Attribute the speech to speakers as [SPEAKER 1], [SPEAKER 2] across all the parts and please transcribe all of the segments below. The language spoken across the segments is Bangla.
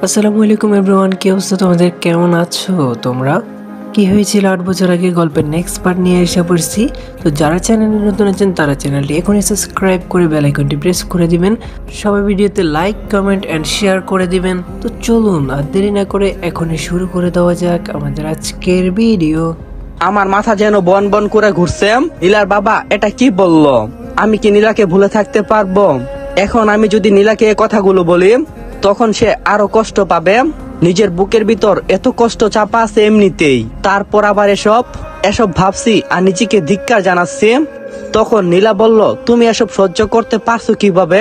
[SPEAKER 1] আসসালামু আলাইকুম এভরিওয়ান, কি অবস্থা তোমাদের? কেমন আছো তোমরা? কি হয়েছিল 8 বছর আগে গল্পের নেক্সট পার্ট নিয়ে এসে পড়ছি। তো যারা চ্যানেলে নতুন আছেন তারা চ্যানেলটি এখনই সাবস্ক্রাইব করে বেল আইকনটি প্রেস করে দিবেন। সবাই ভিডিওতে লাইক, কমেন্ট এন্ড শেয়ার করে দিবেন। তো চলুন আর দেরি না করে এখনই শুরু করে দেওয়া যাক আমাদের আজকের ভিডিও।
[SPEAKER 2] আমার মাথা যেন বন বন করে ঘুরছে। নীলার বাবা এটা কি বললো? আমি কি নীলাকে ভুলে থাকতে পারবো? এখন আমি যদি নীলাকে এই কথাগুলো বলি তখন সে আরো কষ্ট পাবে। নিজের বুকের ভিতর এত কষ্ট চাপা আছে এমনিতেই, তারপর আবার এসব ভাবছি আর নিজেকে ধিক্কার জানাচ্ছি। তখন নীলা বলল, তুমি এসব সহ্য করতে পারছো কিভাবে?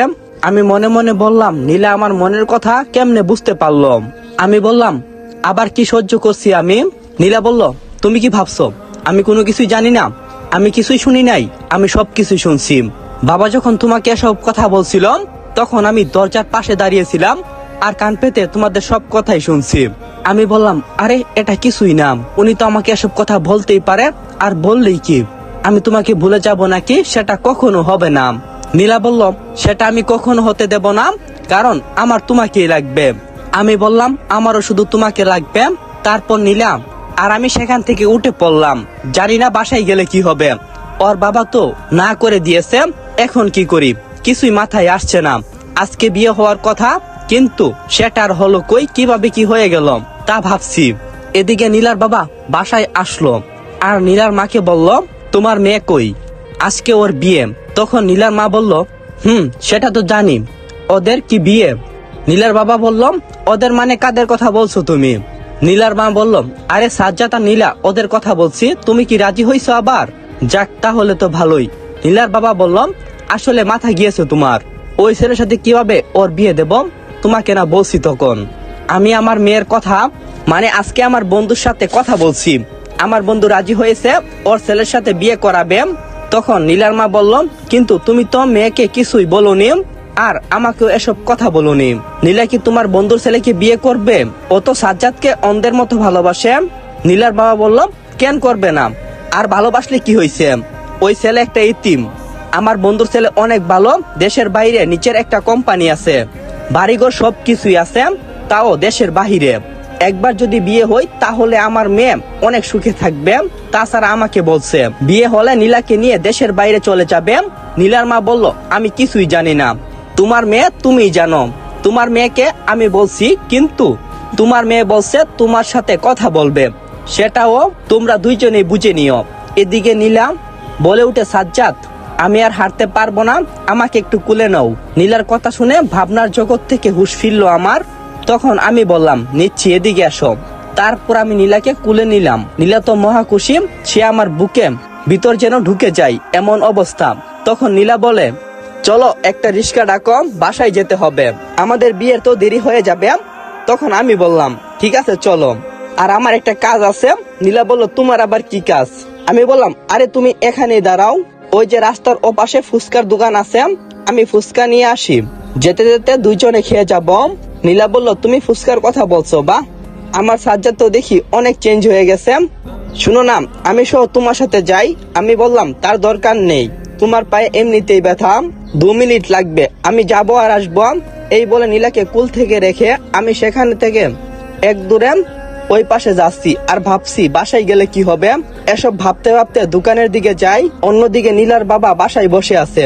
[SPEAKER 2] আমি মনে মনে বললাম, নীলা আমার মনের কথা কেমনে বুঝতে পারলো? আমি বললাম, আবার কি সহ্য করছি আমি? নীলা বলল, তুমি কি ভাবছো আমি কোনো কিছুই জানি না? আমি কিছুই শুনি নাই, আমি সবকিছু শুনছি। বাবা যখন তোমাকে এসব কথা বলছিল তখন আমি দরজার পাশে দাঁড়িয়েছিলাম আর কান পেতে তোমাদের সব কথাই শুনছি। আমি বললাম, আরে এটা কিছুই না, উনি তো আমাকে এসব কথা বলতেই পারে, আর বললেই কি আমি তোমাকে ভুলে যাব নাকি? সেটা কখনো হবে না। নীলা বলল, সেটা আমি কখনো হতে দেব না, কারণ আমার তোমাকেই লাগবে। আমি বললাম, আমারও শুধু তোমাকে লাগবে। তারপর নীলা আর আমি সেখান থেকে উঠে পড়লাম। জানি না বাসায় গেলে কি হবে। ওর বাবা তো না করে দিয়েছে, এখন কি করি কিছুই মাথায় আসছে না। আজকে বিয়ে হওয়ার কথা, কিন্তু সেটার হলো কই, কিভাবে কি হয়ে গেল তা ভাবছি। এদিকে নীলার বাবা বাসায় আসলো আর নীলার মাকে বলল, তোমার মেয়ে কই? আজকে ওর বিয়ে। তখন নীলার মা বলল, সেটা তো জানি, ওদের কি বিয়ে? নীলার বাবা বলল, ওদের মানে কাদের কথা বলছো তুমি? নীলার মা বলল, আরে সাজ্জাদ আর নীলা ওদের কথা বলছি, তুমি কি রাজি হইছো আবার? যাক, তাহলে তো ভালোই। নীলার বাবা বলল, আসলে মাথা গিয়েছে তোমার, ওই ছেলের সাথে কিভাবে ওর বিয়ে দেব? তোমাকে না বলছি তখন। আমি আমার মেয়ের কথা মানে আজকে আমার বন্ধুর সাথে কথা বলছি, আমার বন্ধু রাজি হয়েছে ওর ছেলের সাথে বিয়ে করাবে। তখন নীলার মা বলল, কিন্তু তুমি তো মেয়েকে কিছুই বলোনি আর আমাকেও এসব কথা বলোনি। নীলা কি তোমার বন্ধুর ছেলেকে বিয়ে করবে? ও তো সাজ্জাদকে অন্ধের মতো ভালোবাসে। নীলার বাবা বলল, কেন করবে না? আর ভালোবাসলে কি হয়েছে? ওই ছেলে একটা ইতিম। আমার বন্ধুর ছেলে অনেক ভালো, দেশের বাইরে নিচের একটা কোম্পানি আছে, বাড়িঘর সবকিছুই আছে, তাও দেশের বাহিরে। একবার যদি বিয়ে হয় তাহলে আমার মেয়ে অনেক সুখে থাকবে। তাছাড়া আমাকে বলছে বিয়ে হলে নীলাকে নিয়ে দেশের বাইরে চলে যাবে। নীলার মা বলল, আমি কিছুই জানি না, তোমার মেয়ে তুমিই জানো। তোমার মেয়েকে আমি বলছি, কিন্তু তোমার মেয়ে বলছে তোমার সাথে কথা বলবে, সেটাও তোমরা দুইজনেই বুঝে নিও। এদিকে নীলা বলে উঠে, সাজ্জাদ আমি আর হাঁটতে পারবো না, আমাকে একটু কুলে নাও। নীলার কথা শুনে ভাবনার জগৎ থেকে হুঁশ ফিরলো আমার। তখন আমি বললাম, নিচ্ছি, এদিকে আসো। তারপর আমি নীলাকে কুলে নিলাম। নীলা তো মহা খুশি, সে আমার বুকে ভিতর যেন ঢুকে যায় এমন অবস্থা। তখন নীলা বলে, চলো একটা রিক্সা ডাকো, বাসায় যেতে হবে, আমাদের বিয়ের তো দেরি হয়ে যাবে। তখন আমি বললাম, ঠিক আছে চলো, আর আমার একটা কাজ আছে। নীলা বলল, তোমার আবার কি কাজ? আমি বললাম, আরে তুমি এখানে দাঁড়াও, ওই যে রাস্তার ওপাশে ফুচকার দোকান আছে, আমি ফুচকা নিয়ে আসি, যেতে যেতে দুইজনে খেয়ে যাব। নীলা বলল, তুমি ফুচকার কথা বলছো? বা আমার সাজ্জাদ তো দেখি অনেক চেঞ্জ হয়ে গেছে। শুনো না, আমি সহ তোমার সাথে যাই। আমি বললাম, তার দরকার নেই, তোমার পায়ে এমনিতেই ব্যথা, 2 মিনিট লাগবে, আমি যাব আর আসবো। এই বলে নীলাকে কুল থেকে রেখে আমি সেখান থেকে এক দূরে ওই পাশে যাচ্ছি আর ভাবছি বাসায় গেলে কি হবে। এসব ভাবতে ভাবতে দোকানের দিকে যাই। অন্যদিকে নীলার বাবা বাসায় বসে আছে।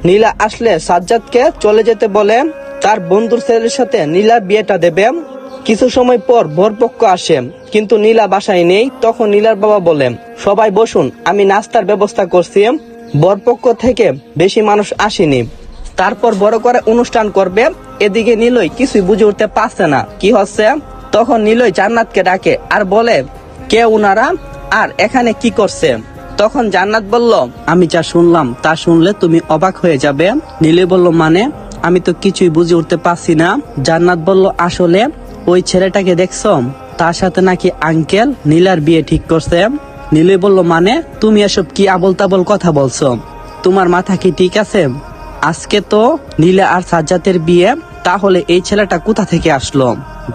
[SPEAKER 2] নীলা আসলে সাজ্জাদকে চলে যেতে বলে, তার বন্ধুর ছেলের সাথে নীলার বিয়েটা দেবে। কিছু সময় পর বরপক্ষ আসে, কিন্তু নীলা বাসায় নেই। তখন নীলার বাবা বলে, সবাই বসুন, আমি নাস্তার ব্যবস্থা করছি। বরপক্ষ থেকে বেশি মানুষ আসেনি, তারপর বড় করে অনুষ্ঠান করবে। এদিকে নীলই কিছুই বুঝে উঠতে পারছে না কি হচ্ছে। তখন নীলই জান্নাতকে ডাকে আর বলে, কে উনারা আর এখানে কি করছে? তখন জান্নাত বলল, আমি যা শুনলাম তা শুনলে তুমি অবাক হয়ে যাবে। নীলই বলল, মানে? আমি তো কিছুই বুঝে উঠতে পারছি না। জান্নাত বলল, আসলে ওই ছেলেটাকে দেখছো, তার সাথে নাকি আঙ্কেল নীলার বিয়ে ঠিক করছে। নীলই বলল, মানে? তুমি এসব কি আবল তাবল কথা বলছো? তোমার মাথা কি ঠিক আছে? আজকে তো নীলা আর সাজ্জাদের বিয়ে, তাহলে এই ছেলেটা কোথা থেকে আসলো?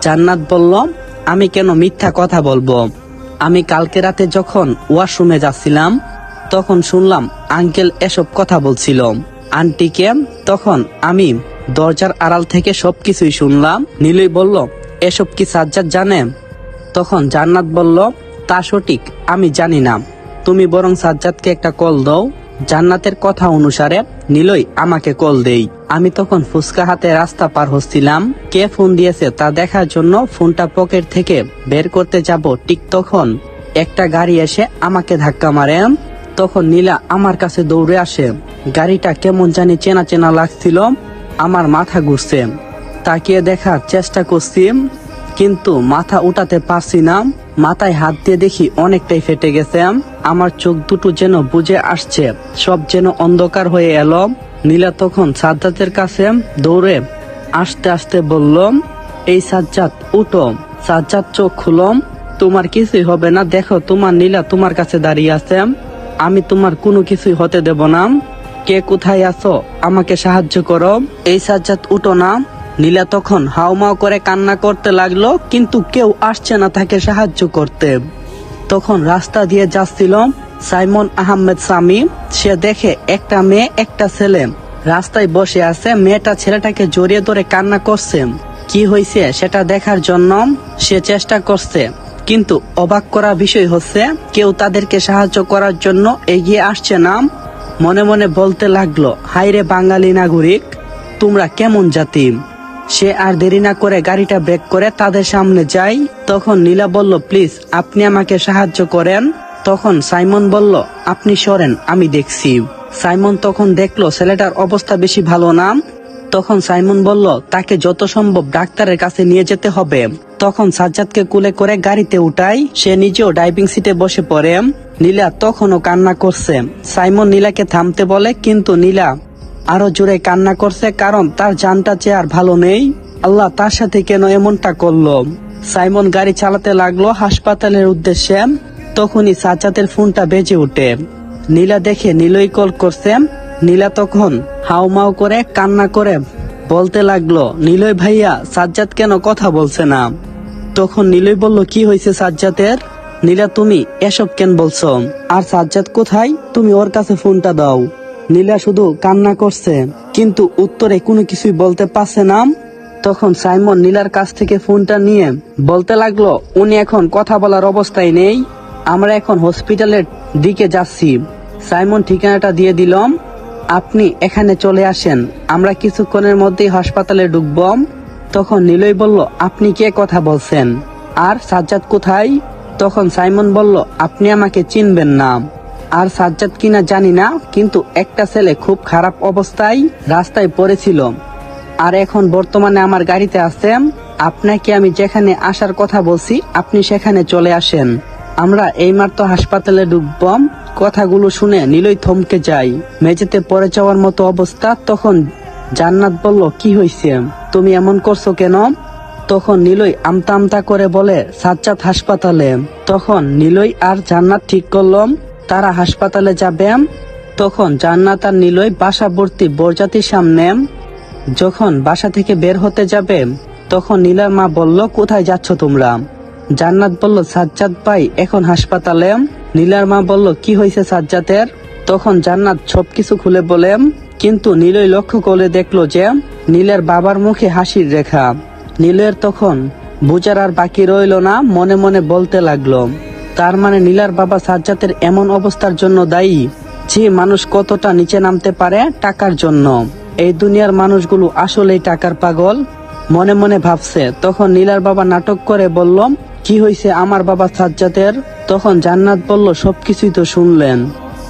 [SPEAKER 2] জান্নাত বলল, আমি কেন মিথ্যা কথা বলবো? আমি কালকে রাতে যখন ওয়াশরুমে যাচ্ছিলাম তখন শুনলাম আঙ্কেল এসব কথা বলছিল আন্টিকে। তখন আমি দরজার আড়াল থেকে সবকিছুই শুনলাম। নীলই বলল, এসব কি সাজ্জাদ জানে? তখন জান্নাত বলল, তা সঠিক, আমি জানি না, তুমি বরং সাজ্জাদকে একটা কল দাও। জান্নাতের কথা অনুসারে নিলয় আমাকে কল দেই। আমি তখন ফুসকা হাতে রাস্তা পার হচ্ছিলাম। কে ফোন দিয়েছে তা দেখার জন্য ফোনটা পকেট থেকে বের করতে যাব, ঠিক তখন একটা গাড়ি এসে আমাকে ধাক্কা মারে। তখন নীলা আমার কাছে দৌড়ে আসে। গাড়িটা কেমন জানি চেনা চেনা লাগছিল। আমার মাথা ঘুরছে, তাকিয়ে দেখার চেষ্টা করছি, কিন্তু মাথা উঠাতে পারছি না। মাথায় হাত দিয়ে দেখি অনেকটাই ফেটে গেছে। আমার চোখ দুটো যেন বুজে আসছে, সব যেন অন্ধকার হয়ে এলো। নীলা তখন সাজ্জাদের কাছে দৌড়ে আস্তে আস্তে বলল, এই সাজ্জাদ, উঠো। সাজ্জাদ চোখ খুলম, তোমার কিছুই হবে না, দেখো তোমার নীলা তোমার কাছে দাঁড়িয়ে আছে, আমি তোমার কোনো কিছুই হতে দেব না। কে কোথায় আছো, আমাকে সাহায্য করো। এই সাজ্জাদ, উঠো না। নীলা তখন হাউমাউ করে কান্না করতে লাগলো, কিন্তু কেউ আসছে না তাকে সাহায্য করতে। তখন রাস্তা দিয়ে যাচ্ছিল সাইমন আহমেদ সামি। সে দেখে একটা মেয়ে একটা ছেলে রাস্তায় বসে আছে। মেয়েটা ছেলেটাকে জড়িয়ে ধরে কান্না করছে। কি হয়েছে সেটা দেখার জন্য সে চেষ্টা করছে, কিন্তু অবাক করা বিষয় হচ্ছে কেউ তাদেরকে সাহায্য করার জন্য এগিয়ে আসছে না। মনে মনে বলতে লাগলো, হায়রে বাঙালি নাগরিক, তোমরা কেমন জাতি। সে আর দেরি না করে গাড়িটা ব্রেক করে তাদের সামনে যায়। তখন নীলা বলল, প্লিজ আপনি আমাকে সাহায্য করেন। তখন সাইমন বলল, আপনি সরেন, আমি দেখছি। সাইমন তখন দেখলো ছেলেটার অবস্থা বেশি ভালো না। তখন সাইমন বলল, তাকে যত সম্ভব ডাক্তারের কাছে নিয়ে যেতে হবে। তখন সাজ্জাদকে কুলে করে গাড়িতে উঠাই। সে নিজেও ড্রাইভিং সিটে বসে পড়ে। নীলা তখনও কান্না করছে। সাইমন নীলাকে থামতে বলে, কিন্তু নীলা আরো জোরে কান্না করছে, কারণ তার জানটা চেয়ে আর ভালো নেই। আল্লাহ তার সাথে কেন এমনটা করলো। সাইমন গাড়ি চালাতে লাগলো হাসপাতালের উদ্দেশ্যে। তখনই সাজ্জাদের ফোনটা বেজে ওঠে। নীলা দেখে নিলয় কল করছে। নীলা তখন হাউমাউ করে কান্না করে বলতে লাগলো, নিলয় ভাইয়া, সাজ্জাদ কেন কথা বলছে না। তখন নিলয় বলল, কি হয়েছে সাজ্জাদের? নীলা, তুমি এসব কেন বলছো? আর সাজ্জাদ কোথায়? তুমি ওর কাছে ফোনটা দাও। নীলা শুধু কান্না করছে, কিন্তু উত্তরে কোনো কিছুই বলতে পারছে না। তখন সাইমন নীলার কাছ থেকে ফোনটা নিয়ে বলতে লাগলো, উনি এখন কথা বলার অবস্থায় নেই, আমরা এখন হসপিটালের দিকে যাচ্ছি। সাইমন ঠিকানাটা দিয়ে দিলাম, আপনি এখানে চলে আসেন, আমরা কিছুক্ষণের মধ্যেই হাসপাতালে ঢুকব। তখন নিলয় বলল, আপনি কে কথা বলছেন? আর সাজ্জাদ কোথায়? তখন সাইমন বলল, আপনি আমাকে চিনবেন না। আর সাজ্জাদ কিনা জানি না, কিন্তু একটা ছেলে খুব খারাপ অবস্থায় রাস্তায় পড়েছিল, আর এখন বর্তমানে আমার গাড়িতে আছে। আপনাকে আমি যেখানে আসার কথা বলছি আপনি সেখানে চলে আসেন, আমরা এইমাত্র হাসপাতালে ঢুকব। কথাগুলো শুনে নিলয় থমকে যায়, মেঝেতে পড়ে যাওয়ার মতো অবস্থা। তখন জান্নাত বলল, কি হয়েছে, তুমি এমন করছো কেন? তখন নিলয় আমতা আমতা করে বলে, সাজ্জাদ হাসপাতালে। তখন নিলয় আর জান্নাত ঠিক করলাম তারা হাসপাতালে যাবে। তখন জান্নাত আর নিলয় বাসাবর্তী বরযাত্রীর সামনে। যখন বাসা থেকে বের হতে যাবে তখন নীলার মা বলল, কোথায় যাচ্ছ তোমরা? জান্নাত বলল, সাজ্জাদ ভাই এখন হাসপাতালে। নীলার মা বলল, কি হয়েছে সাজ্জাদের? তখন জান্নাত সবকিছু খুলে বলে, কিন্তু নিলয় লক্ষ্য করে দেখলো যে নীলের বাবার মুখে হাসির রেখা। নীলের তখন বুঝার আর বাকি রইল না, মনে মনে বলতে লাগলো, তার মানে নীলার বাবা সাজ্জাদের এমন অবস্থার জন্য দায়ী। যে মানুষ কতটা নিচে নামতে পারে টাকার জন্য। এই দুনিয়ার মানুষগুলো আসলেই টাকার পাগল, মনে মনে ভাবছে। তখন নীলার বাবা নাটক করে বলল, কি হয়েছে আমার বাবা সাজ্জাদের? তখন জান্নাত বলল, সবকিছুই তো শুনলেন,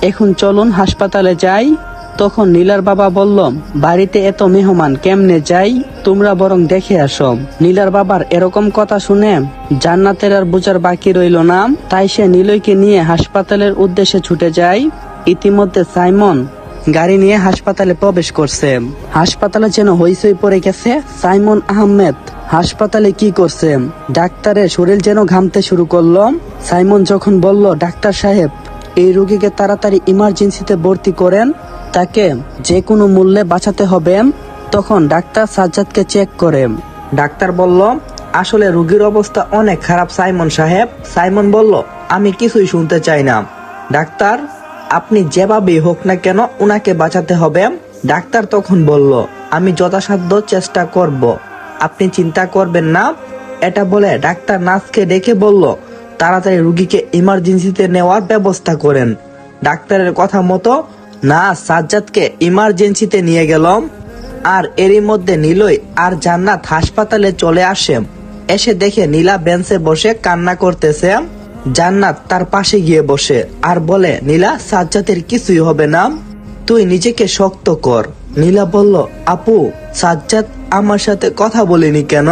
[SPEAKER 2] এখন চলুন হাসপাতালে যাই। তখন নীলার বাবা বলল, বাড়িতে এত মেহমান কেমনে যাই, তোমরা বরং দেখে আসো। নীলার বাবার এরকম কথা শুনে জান্নাতের আর বোঝার বাকি রইল না, তাই সে নিলয়কে নিয়ে হাসপাতালের উদ্দেশ্যে ছুটে যায়। ইতিমধ্যে সাইমন গাড়ি নিয়ে হাসপাতালে প্রবেশ করছে। হাসপাতালে যেন হইচই পড়ে গেছে। সাইমন আহমেদ হাসপাতালে কি করছে? ডাক্তারের শরীর যেন ঘামতে শুরু করলো। সাইমন যখন বলল, ডাক্তার সাহেব, এই রোগীকে তাড়াতাড়ি ইমার্জেন্সিতে ভর্তি করেন, তাকে যে কোনো মূল্যে বাঁচাতে হবে। তখন ডাক্তার সাজ্জাদকে চেক করে ডাক্তার বলল, আসলে রোগীর অবস্থা অনেক খারাপ সাইমন সাহেব। সাইমন বলল, আমি কিছুই শুনতে চাই না ডাক্তার, আপনি যেভাবেই হোক না কেন উনাকে বাঁচাতে হবে। ডাক্তার তখন বলল, আমি যথাসাধ্য চেষ্টা করব, আপনি চিন্তা করবেন না। এটা বলে ডাক্তার নার্সকে ডেকে বলল, তাড়াতাড়ি রুগীকে ইমার্জেন্সিতে নেওয়ার ব্যবস্থা করেন। ডাক্তারের কথা মতো নার্স সাজ্জাদকে ইমার্জেন্সিতে নিয়ে গেলাম। আর এরই মধ্যে নিলয় আর জান্নাত হাসপাতালে চলে আসে। এসে দেখে নীলা বেঞ্চে বসে কান্না করতেছে। জান্নাত তার পাশে গিয়ে বসে আর বলে, নীলা, সাজ্জাদের কিছুই হবে না, তুই নিজেকে শক্ত কর। নীলা বলল, আপু, সাজ্জাদ আমার সাথে কথা বলেনি কেন?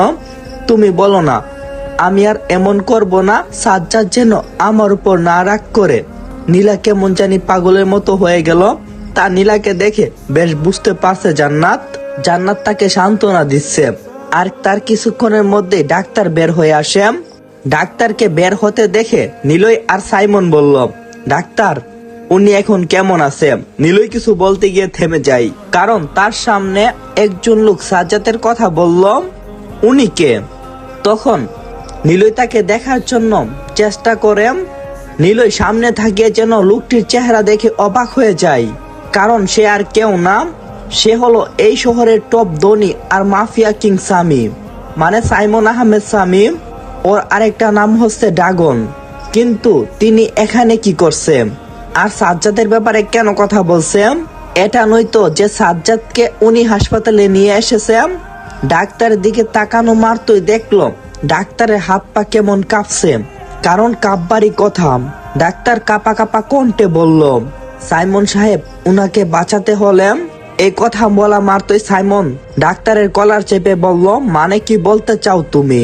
[SPEAKER 2] তুমি বলো না। আমি আর এমন করব না সাজ্জাদ যেন আমার উপর না রাগ করে। নীলা কেমন জানি পাগলের মতো হয়ে গেল। তা নীলাকে দেখে বেশ বুঝতে পারছে জান্নাত। জান্নাত তাকে সান্ত্বনা দিচ্ছে। আর তার কিছুক্ষণের মধ্যে ডাক্তার বের হয়ে আসে। ডাক্তারকে বের হতে দেখে নিলয় আর সাইমন বলল, ডাক্তার, উনি এখন কেমন আছে? নিলয় কিছু বলতে গিয়ে থেমে যায়, কারণ তার সামনে একজন লোক সাজ্জাদের কথা বলল। উনি কে? তখন নিলয় তাকে দেখার জন্য চেষ্টা করে। নিলয় সামনে থাকিয়ে যেন লোকটির চেহারা দেখে অবাক হয়ে যায়, কারণ সে আর কেউ না, সে হলো এই শহরের টপ ধনী আর মাফিয়া কিং সামি, মানে সাইমন আহমেদ সামি। ওর আরেকটা নাম হচ্ছে ড্রাগন। কিন্তু তিনি এখানে কি করছে আর সাজ্জাদের ব্যাপারে কেন কথা বলছে? এটা নয়তো যে সাজ্জাদকে উনি হাসপাতালে নিয়ে এসেছে। ডাক্তারের দিকে তাকানো মাত্রই দেখলো ডাক্তারের হাত পা কেমন কাঁপছে, কারণ কাঁপবারই কথা। ডাক্তার কাঁপা কাঁপা কণ্ঠে বলল, সাইমন সাহেব, উনাকে বাঁচাতে হলে। এই কথা বলা মাত্রই সাইমন ডাক্তারের কলার চেপে বলল, মানে কি বলতে চাও তুমি?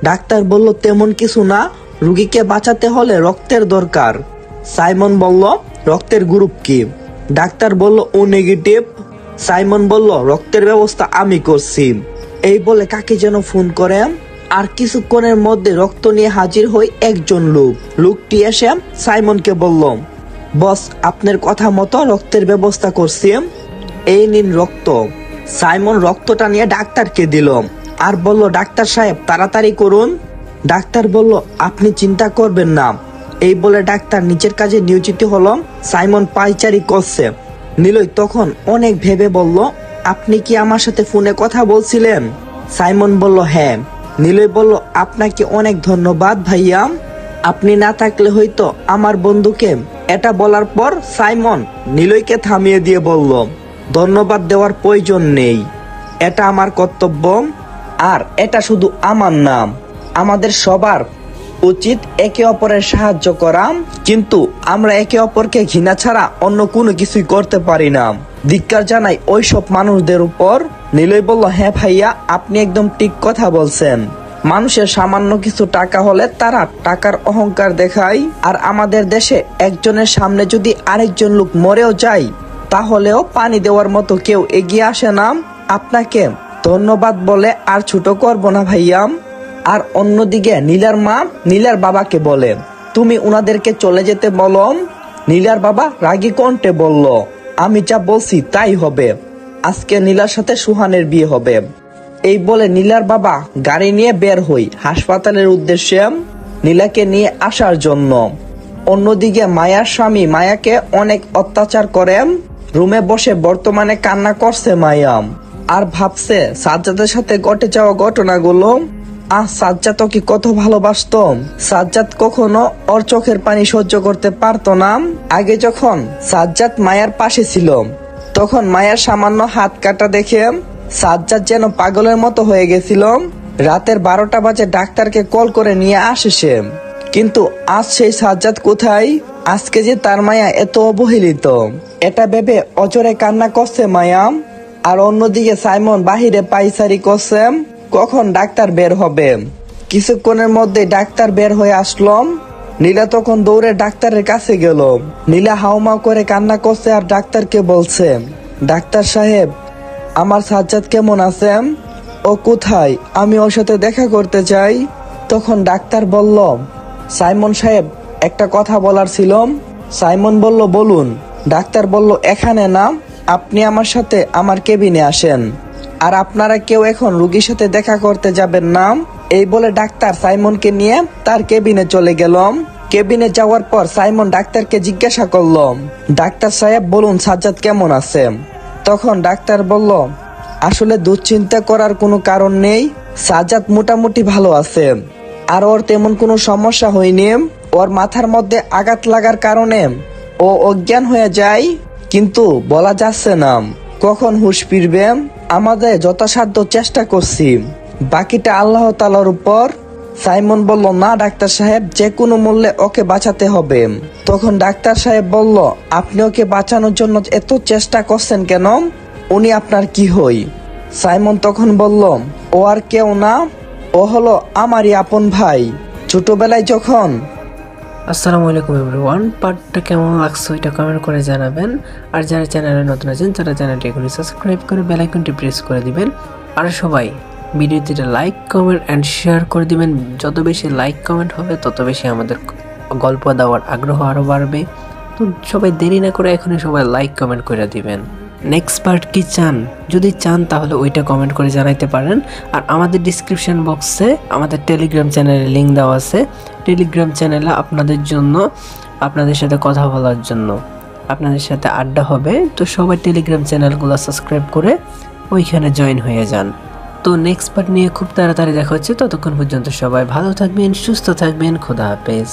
[SPEAKER 2] ডাক্তার বলল, তেমন কিছু না, রুগীকে বাঁচাতে হলে রক্তের দরকার। সাইমন বলল, রক্তের গ্রুপ কি? ডাক্তার বলল, ও নেগেটিভ। সাইমন বলল, রক্তের ব্যবস্থা আমি করছি। এই বলে কাকে যেন ফোন করে। আর কিছুক্ষণের মধ্যে রক্ত নিয়ে হাজির হয় একজন লোক। লোকটি এসে সাইমনকে বলল, বস, আপনার কথা মতো রক্তের ব্যবস্থা করছি, এই নিন রক্ত। সাইমন রক্তটা নিয়ে ডাক্তারকে দিল আর বলল, ডাক্তার সাহেব, তাড়াতাড়ি করুন। ডাক্তার বলল, আপনি চিন্তা করবেন না। এই বলে ডাক্তার নিজের কাজে নিয়োজিত হলো। সাইমন পাইচারি করছে। নিলয় তখন অনেক ভেবে বলল, আপনি কি আমার সাথে ফোনে কথা বলছিলেন? সাইমন বলল, হ্যাঁ। নিলয় বলল, আপনাকে অনেক ধন্যবাদ ভাইয়া, আপনি না থাকলে হয়তো আমার বন্ধুকে। এটা বলার পর সাইমন নিলয়কে থামিয়ে দিয়ে বলল, ধন্যবাদ দেওয়ার প্রয়োজন নেই, এটা আমার কর্তব্য। আর এটা শুধু আমার নাম, আমাদের সবার উচিত একে অপরের সাহায্য করা, কিন্তু আমরা একে অপরকে ঘৃণা ছাড়া অন্য কোনো কিছুই করতে পারি না। ধিক্কার জানাই ওইসব মানুষদের উপর। নিলয় বলল, হ্যাঁ ভাইয়া, আপনি একদম ঠিক কথা বলছেন। মানুষের সামান্য কিছু টাকা হলে তারা টাকার অহংকার দেখায়, আর আমাদের দেশে একজনের সামনে যদি আরেকজন লোক মরেও যায়, তাহলেও পানি দেওয়ার মতো কেউ এগিয়ে আসে না। আপনাকে ধন্যবাদ বলে আর ছোট করবো না ভাইয়া। আর অন্যদিকে নীলার মা নীলার বাবাকে বলে, তুমি উনাদেরকে চলে যেতে বলো। নীলার বাবা রাগী কণ্ঠে বলল, আমি যা বলছি তাই হবে, আজকে নীলার সাথে সুহানের বিয়ে হবে। এই বলে নীলার বাবা গাড়ি নিয়ে বের হই হাসপাতালের উদ্দেশ্যে নীলাকে নিয়ে আসার জন্য। অন্যদিকে মায়ার স্বামী মায়াকে অনেক অত্যাচার করে। রুমে বসে বর্তমানে কান্না করছে মায়া, আর ভাবছে সাজ্জাদের সাথে ঘটে যাওয়া ঘটনাগুলো। সাজ্জাদ কি কত ভালোবাসতো। সাজ্জাদ কখনো ওর চোখের পানি সহ্য করতে পারতো না। আগে যখন সাজ্জাদ মায়ার পাশে ছিল, তখন মায়ার সামান্য হাত কাটা দেখে সাজ্জাদ যেন পাগলের মতো হয়ে গেছিল। রাতের 12টা বাজে ডাক্তারকে কল করে নিয়ে আসে সে, কিন্তু আজ সেই সাজ্জাদ কোথায়? আজকে যে তার মায়া এত অবহেলিত, এটা ভেবে অজরে কান্না করছে মায়া। আর অন্যদিকে সাইমন বাহিরে পাইচারি করছে কখন ডাক্তার বের হবে। কিছুক্ষণের মধ্যে ডাক্তার বের হয়ে আসলো। নীলা তখন দৌড়ে ডাক্তারের কাছে গেল। নীলা হাউমাউ করে কান্না করছে আর ডাক্তারকে বলছে, ডাক্তার সাহেব, আমার সাজ্জাদ কেমন আছে? ও কোথায়? আমি ওর সাথে দেখা করতে চাই। তখন ডাক্তার বলল, সাইমন সাহেব, একটা কথা বলার ছিল। সাইমন বলল, বলুন। ডাক্তার বলল, এখানে না, আপনি আমার সাথে আমার কেবিনে আসেন, আর আপনারা কেউ এখন রুগীর সাথে দেখা করতে যাবেন না। এই বলে ডাক্তার সাইমনকে নিয়ে তার কেবিনে চলে গেল। কেবিনে যাওয়ার পর সাইমন ডাক্তারকে জিজ্ঞাসা করল, ডাক্তার সাহেব বলুন, সাজ্জাদ কেমন আছে? তখন ডাক্তার বলল, আসলে দুশ্চিন্তা করার কোনো কারণ নেই, সাজ্জাদ মোটামুটি ভালো আছে, আর ওর তেমন কোনো সমস্যা হয়নি। ওর মাথার মধ্যে আঘাত লাগার কারণে ও অজ্ঞান হয়ে যায়, কিন্তু বলা যাচ্ছে না কখন হুঁশ ফিরবে। আমাদের যথাসাধ্য চেষ্টা করছি, বাকিটা আল্লাহ তাআলার উপর। সাইমন বলল, না ডাক্তার সাহেব, যে কোনো মূল্যে ওকে বাঁচাতে হবে। তখন ডাক্তার সাহেব বলল, আপনি ওকে বাঁচানোর জন্য এত চেষ্টা করছেন কেন? উনি আপনার কি হই? সাইমন তখন বলল, ও আর কেউ না, ও হলো আমারই আপন ভাই। ছোটবেলায় যখন
[SPEAKER 1] আসসালামু আলাইকুম এভরিওয়ান, পার্টটা কেমন লাগছে এটা কমেন্ট করে জানাবেন। আর যারা চ্যানেলে নতুন আছেন তারা চ্যানেলটি এখনই সাবস্ক্রাইব করে বেল আইকনটি প্রেস করে দিবেন। আর সবাই ভিডিওতে লাইক কমেন্ট অ্যান্ড শেয়ার করে দিবেন। যত বেশি লাইক কমেন্ট হবে তত বেশি আমাদের গল্প দেওয়ার আগ্রহ আরও বাড়বে। তো সবাই দেরি না করে এখনই সবাই লাইক কমেন্ট করে দিবেন। নেক্সট পার্ট কি চান? যদি চান তাহলে ওইটা কমেন্ট করে জানাইতে পারেন। আর আমাদের ডিসক্রিপশন বক্সে আমাদের টেলিগ্রাম চ্যানেলের লিঙ্ক দেওয়া আছে। টেলিগ্রাম চ্যানেলে আপনাদের জন্য, আপনাদের সাথে কথা বলার জন্য, আপনাদের সাথে আড্ডা হবে। তো সবাই টেলিগ্রাম চ্যানেলগুলো সাবস্ক্রাইব করে ওইখানে জয়েন হয়ে যান। তো নেক্সট পার্ট নিয়ে খুব তাড়াতাড়ি দেখা হচ্ছে। ততক্ষণ পর্যন্ত সবাই ভালো থাকবেন, সুস্থ থাকবেন। খোদা হাফেজ।